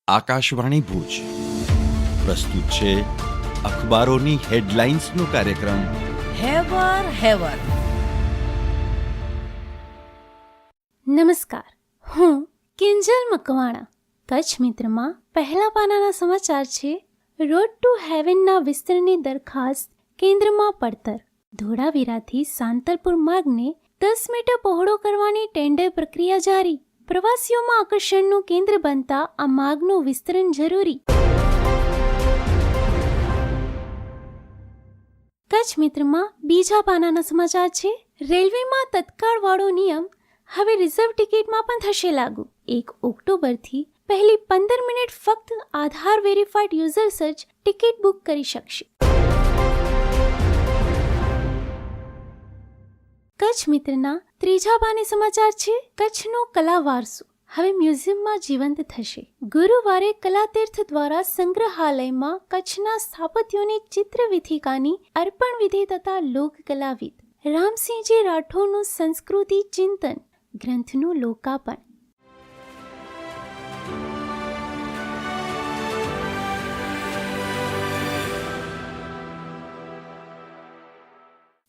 આકાશવાણી ભુજ પ્રસ્તુત છે અખબારોની હેડલાઇન્સનો કાર્યક્રમ હેવર. નમસ્કાર, હું કિંજલ મકવાણા. કચ્છ મિત્રમાં પહેલા પાનાના સમાચાર છે. રોડ ટુ હેવનના વિસ્તરણની દરખાસ્ત કેન્દ્રમાં પડતર. ધોળાવીરાથી સાંતલપુર માર્ગને 10 મીટર પહોળો કરવાની ટેન્ડર પ્રક્રિયા જારી. પ્રવાસીઓમાં આકર્ષણનું કેન્દ્ર બનતા આ માર્ગનું વિસ્તરણ જરૂરી. કચ્છ મિત્રમાં બીજા પાનાના સમાચાર છે. રેલવેમાં તત્કાળવાળો નિયમ હવે રિઝર્વ ટિકિટમાં પણ થશે લાગુ. 1 ઓક્ટોબરથી પહેલી 15 મિનિટ ફક્ત આધાર વેરીફાઈડ યુઝર્સ જ ટિકિટ બુક કરી શકશે. કચ્છ મિત્રના ત્રીજા પાને સમાચાર છે. કચ્છનો કલા વારસો હવે મ્યુઝિયમમાં જીવંત થશે. ગુરુવારે કલાતીર્થ દ્વારા સંગ્રહાલયમાં કચ્છના સ્થાપત્યોની ચિત્રવિથિકાની અર્પણ વિધિ તથા લોકકલાવિદ રામસિંહજી રાઠોડનું સંસ્કૃતિ ચિંતન ગ્રંથનું લોકાર્પણ.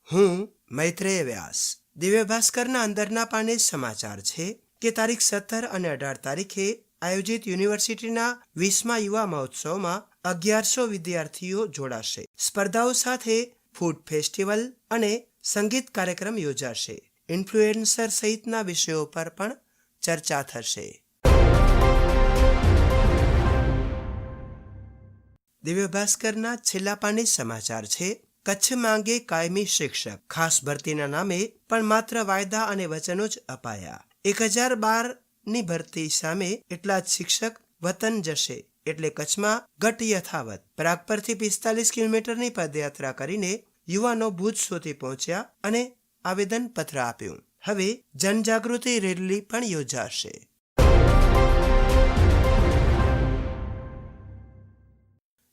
હું મૈત્રેય વ્યાસ. દિવ્ય ભાસ્કરના અંદરના પાને સમાચાર છે કે તારીખ 17 અને 18 તારીખે આયોજિત યુનિવર્સિટીના 20મા યુવા મહોત્સવમાં 1100 વિદ્યાર્થીઓ જોડાશે. સ્પર્ધાઓ સાથે ફૂડ ફેસ્ટિવલ અને સંગીત કાર્યક્રમ યોજાશે. ઇન્ફ્લુએન્સર સહિતના વિષયો પર પણ ચર્ચા થશે. દિવ્ય ભાસ્કરના છેલ્લા પાને સમાચાર છે. કચ્છ માંગે કાયમી શિક્ષક. ખાસ ભરતીના નામે પણ માત્ર વાયદા અને વચનો જ અપાયા. 1012ની ભરતી સામે એટલા જ શિક્ષક વતન જશે એટલે કચ્છમાં ઘટ યથાવત. પ્રાગ પરથી 45 કિલોમીટરની પદયાત્રા કરીને યુવાનો ભુજ સુધી પહોંચ્યા અને આવેદન પત્ર આપ્યું. હવે જનજાગૃતિ રેલી પણ યોજાશે.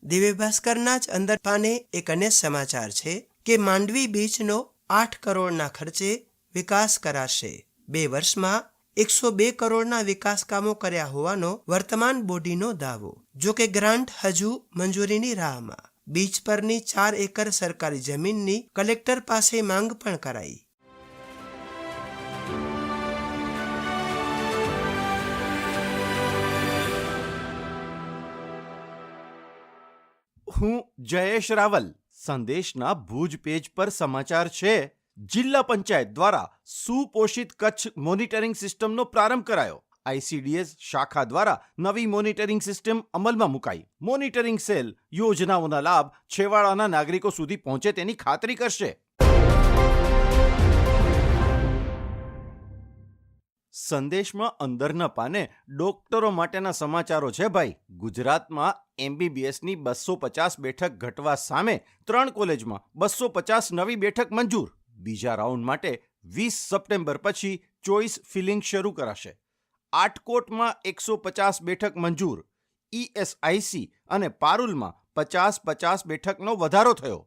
દિવ્ય ભાસ્કરના જ અંદર પાને એક અન્ય સમાચાર છે કે માંડવી બીચનો 8 કરોડના ખર્ચે વિકાસ કરાશે. 2 વર્ષમાં 102 કરોડના વિકાસ કામો કર્યા હોવાનો વર્તમાન બોડીનો દાવો. જો કે ગ્રાન્ટ હજુ મંજૂરીની રાહમાં. બીચ પરની 4 એકર સરકારી જમીનની કલેક્ટર પાસે માંગ પણ કરાઈ. હું જયેશ રાવલ. સંદેશના ભુજ પેજ પર સમાચાર છે. જિલ્લા પંચાયત દ્વારા સુપોષિત કચ્છ મોનિટરિંગ સિસ્ટમનો પ્રારંભ કરાયો. ICDS શાખા દ્વારા નવી મોનિટરિંગ સિસ્ટમ અમલમાં મુકાઈ. મોનિટરિંગ સેલ યોજનાઓના લાભ છેવાડાના નાગરિકો સુધી પહોંચે તેની ખાતરી કરશે. સંદેશમાં અંદરના પાને ડોક્ટરો માટેના સમાચારો છે ભાઈ. ગુજરાતમાં MBBSની 250 બેઠક ઘટવા સામે 3 કોલેજમાં 250 નવી બેઠક મંજૂર. બીજા રાઉન્ડ માટે 20 સપ્ટેમ્બર પછી ચોઇસ ફિલિંગ શરૂ કરાશે. આટકોટમાં 150 બેઠક મંજૂર. ESIC અને પારુલમાં 50-50 બેઠકનો વધારો થયો.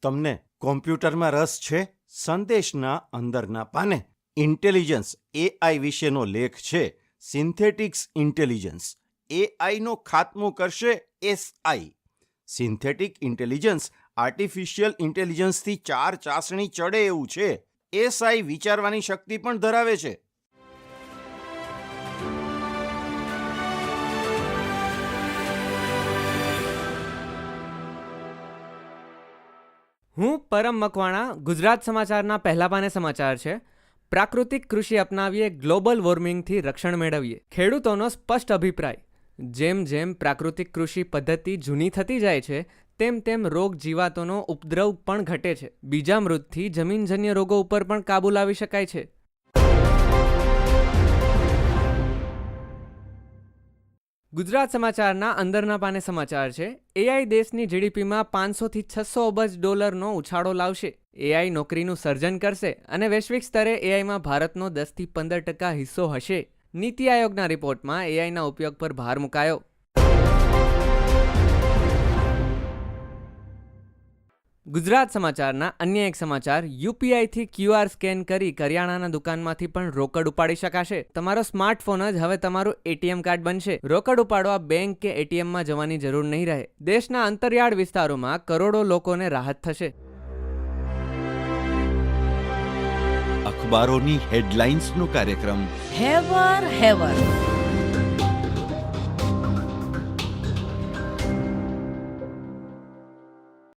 તમને કોમ્પ્યુટરમાં રસ છે? સંદેશના અંદરના પાને ઇન્ટેલિજન્સ AI વિશેનો લેખ છે. સિન્થેટિક્સ ઇન્ટેલિજન્સ AIનો ખાત્મો કરશે SI. સિન્થેટિક ઇન્ટેલિજન્સ આર્ટિફિશિયલ ઇન્ટેલિજન્સથી 4 ચાસણી ચડે એવું છે. SI વિચારવાની શક્તિ પણ ધરાવે છે. હું પરમ મકવાણા. ગુજરાત સમાચારના પહેલા પાને સમાચાર છે. પ્રાકૃતિક કૃષિ અપનાવીએ, ગ્લોબલ વોર્મિંગથી રક્ષણ મેળવીએ. ખેડૂતોનો સ્પષ્ટ અભિપ્રાય. જેમ જેમ પ્રાકૃતિક કૃષિ પદ્ધતિ જૂની થતી જાય છે તેમ તેમ રોગ જીવાતોનો ઉપદ્રવ પણ ઘટે છે. બીજામૃતથી જમીનજન્ય રોગો ઉપર પણ કાબૂ લાવી શકાય છે. ગુજરાત સમાચારના અંદરના પાને સમાચાર છે. AI દેશની GDPમાં $500 થી $600 અબજ ઉછાળો લાવશે. AI નોકરીનું સર્જન કરશે અને વૈશ્વિક સ્તરે AIમાં ભારતનો 10 થી 15% હિસ્સો હશે. નીતિ આયોગના રિપોર્ટમાં AIના ઉપયોગ પર ભાર મુકાયો. ગુજરાત સમાચારના અન્ય એક સમાચાર, યુપીઆઈથી QR સ્કેન કરી કરિયાણાના દુકાનમાંથી પણ રોકડ ઉપાડી શકાશે. તમારો સ્માર્ટફોન જ હવે તમારું ATM કાર્ડ બનશે. રોકડ ઉપાડવા બેંક કે ATMમાં જવાની જરૂર નહીં રહે. દેશના અંતરિયાળ વિસ્તારોમાં કરોડો લોકોને રાહત થશે. અખબારોની હેડલાઇન્સનો કાર્યક્રમ હેવર હેવર